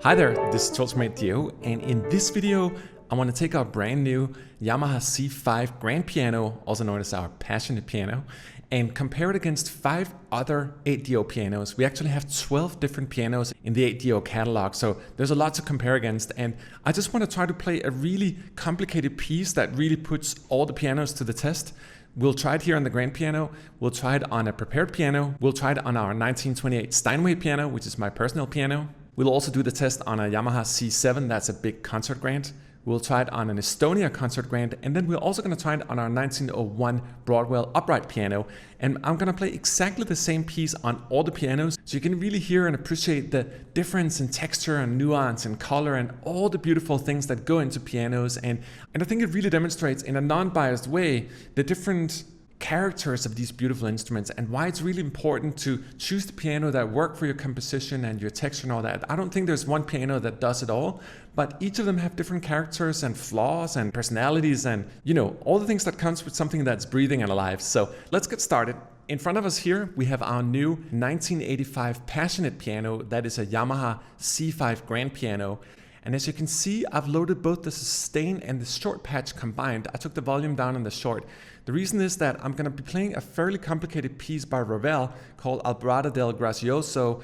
Hi there, this is Ultimate Dio, and in this video I want to take our brand new Yamaha C5 grand piano, also known as our passionate piano, and compare it against 5 other 8DO pianos. We actually have 12 different pianos in the 8DO catalog, so there's a lot to compare against, and I just want to try to play a really complicated piece that really puts all the pianos to the test. We'll try it here on the grand piano, we'll try it on a prepared piano, we'll try it on our 1928 Steinway piano, which is my personal piano. We'll also do the test on a Yamaha C7, that's a big concert grand. We'll try it on an Estonia concert grand, and then we're also going to try it on our 1901 Broadwell upright piano. And I'm going to play exactly the same piece on all the pianos, so you can really hear and appreciate the difference in texture and nuance and color and all the beautiful things that go into pianos. And I think it really demonstrates in a non-biased way the different characters of these beautiful instruments and why it's really important to choose the piano that work for your composition and your texture and all that. I don't think there's one piano that does it all, but each of them have different characters and flaws and personalities and, you know, all the things that comes with something that's breathing and alive. So let's get started. In front of us here, we have our new 1985 Passionate piano. That is a Yamaha C5 grand piano. And as you can see, I've loaded both the sustain and the short patch combined. I took the volume down on the short. The reason is that I'm going to be playing a fairly complicated piece by Ravel called Albarda del Gracioso,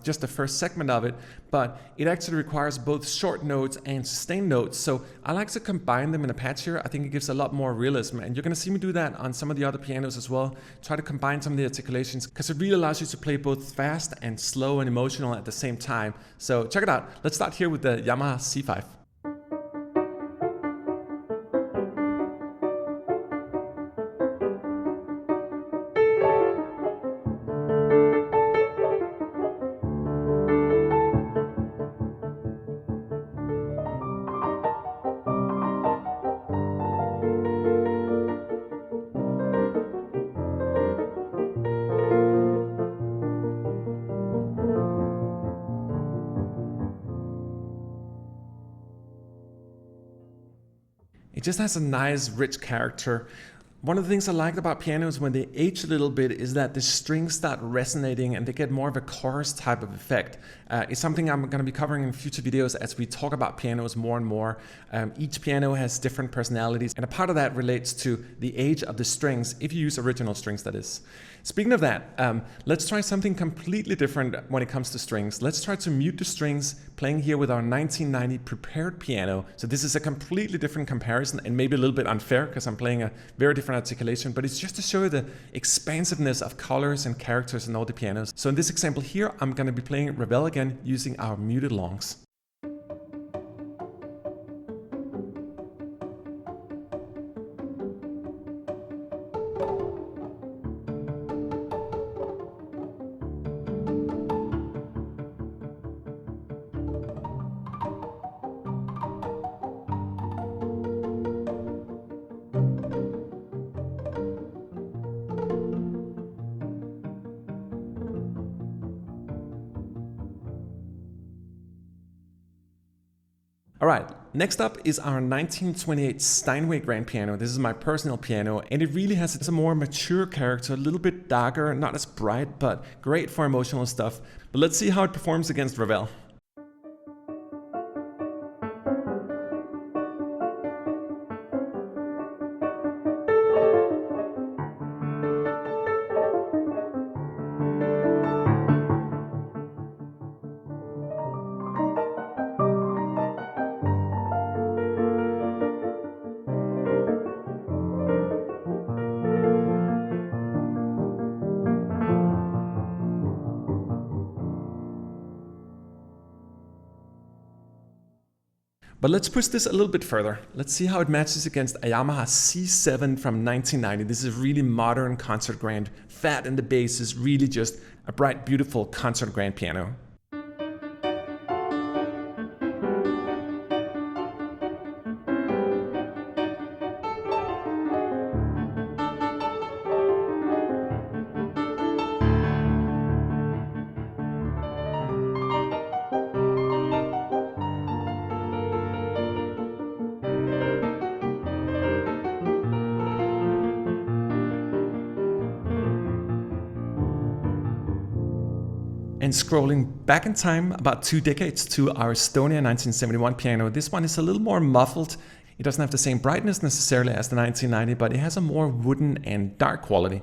just the first segment of it, but it actually requires both short notes and sustained notes, so I like to combine them in a patch here. I think it gives a lot more realism, and you're going to see me do that on some of the other pianos as well. Try to combine some of the articulations, because it really allows you to play both fast and slow and emotional at the same time. So check it out. Let's start here with the Yamaha C5. It just has a nice, rich character. One of the things I liked about pianos when they age a little bit is that the strings start resonating and they get more of a chorus type of effect. It's something I'm going to be covering in future videos as we talk about pianos more and more. Each piano has different personalities, and a part of that relates to the age of the strings, if you use original strings, that is. Speaking of that, let's try something completely different when it comes to strings. Let's try to mute the strings playing here with our 1990 prepared piano. So this is a completely different comparison and maybe a little bit unfair because I'm playing a very different articulation, but it's just to show you the expansiveness of colors and characters in all the pianos. So in this example here, I'm going to be playing Ravel again using our muted longs. All right, next up is our 1928 Steinway grand piano. This is my personal piano, and it really has a more mature character, a little bit darker, not as bright, but great for emotional stuff. But let's see how it performs against Ravel. But let's push this a little bit further. Let's see how it matches against a Yamaha C7 from 1990. This is a really modern concert grand. Fat in the bass is really just a bright, beautiful concert grand piano. And scrolling back in time about 2 decades to our Estonia 1971 piano, this one is a little more muffled. It doesn't have the same brightness necessarily as the 1990, but it has a more wooden and dark quality.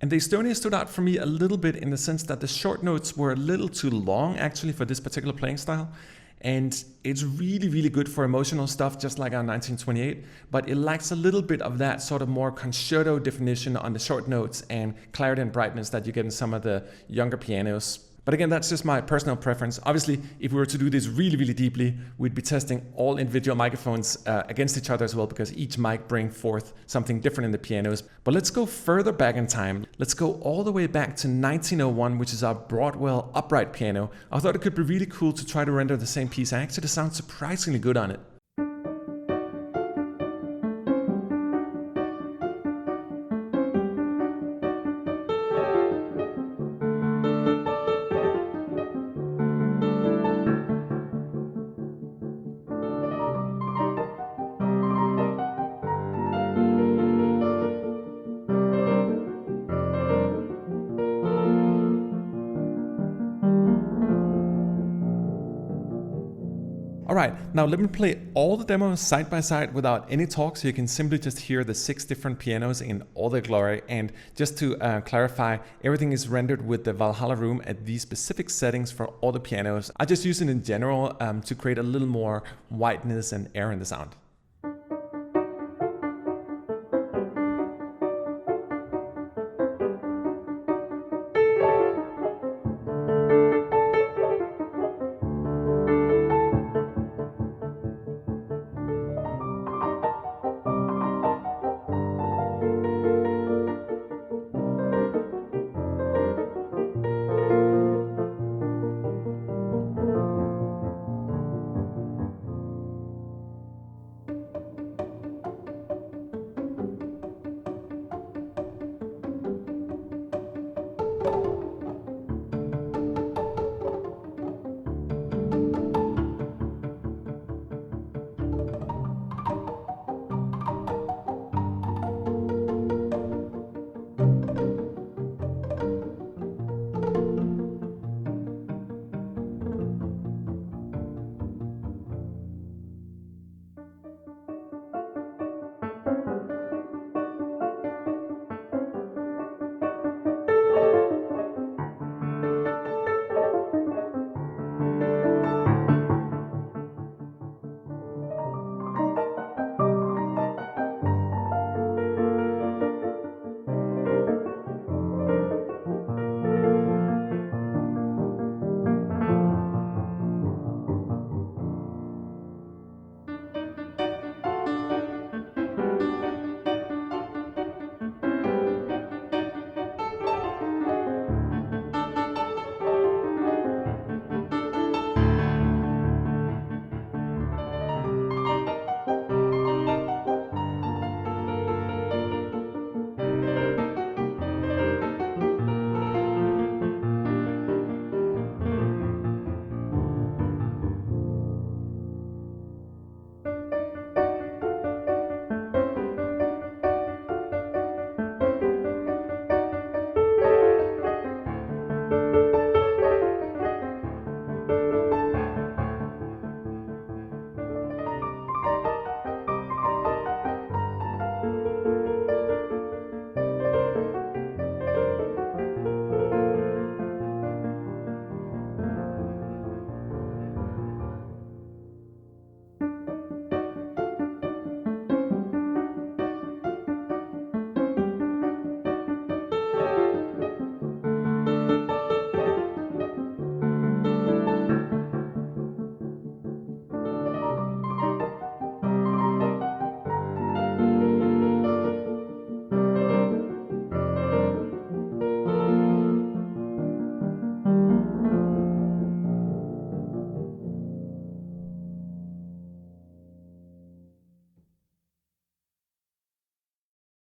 And the Estonia stood out for me a little bit in the sense that the short notes were a little too long actually for this particular playing style. And it's really, really good for emotional stuff, just like our 1928, but it lacks a little bit of that sort of more concerto definition on the short notes and clarity and brightness that you get in some of the younger pianos. But again, that's just my personal preference. Obviously, if we were to do this really, really deeply, we'd be testing all individual microphones against each other as well, because each mic brings forth something different in the pianos. But let's go further back in time. Let's go all the way back to 1901, which is our Broadwell upright piano. I thought it could be really cool to try to render the same piece. I actually sound surprisingly good on it. Alright, now let me play all the demos side by side without any talk, so you can simply just hear the 6 different pianos in all their glory. And just to clarify, everything is rendered with the Valhalla room at these specific settings for all the pianos. I just use it in general to create a little more whiteness and air in the sound.